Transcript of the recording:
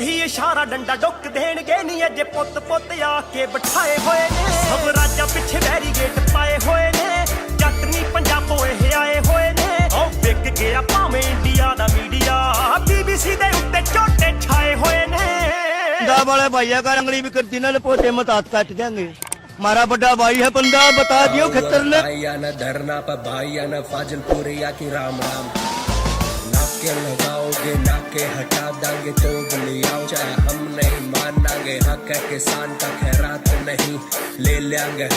ਇਹੀ ਇਸ਼ਾਰਾ ਡੰਡਾ ਡੁੱਕ ਦੇਣਗੇ ਨੀ ਅਜੇ ਪੁੱਤ ਪੁੱਤ ਆ ਕੇ ਬਿਠਾਏ ਹੋਏ ਨੇ ਸਭ ਰਾਜਾਂ ਪਿੱਛੇ ਬੈਰੀਗੇਟ ਪਾਏ ਹੋਏ ਨੇ ਜੱਟ ਨੀ ਪੰਜਾਬੋਂ ਇਹ ਆਏ ਹੋਏ ਨੇ ਉਹ ਵਿਕ ਗਿਆ ਭਾਵੇਂ ਇੰਡੀਆ ਦਾ ਮੀਡੀਆ BBC ਦੇ ਉੱਤੇ ਝੋਟੇ ਛਾਏ ਹੋਏ ਨੇ पंजाब वाले भैया का रंगली भी करती ना पोते मत हाथ काट देंगे। हमारा बड़ा भाई है पंजाब, बता दियो खतरनाक भाई आना धरना पर भाई आना फाजिलपुरिया की राम राम। नाके लगाओगे नाके हटा देंगे तो बलियाओ, चाहे हम नहीं मानांगे हक है किसान का खैरात नहीं ले लेंगे।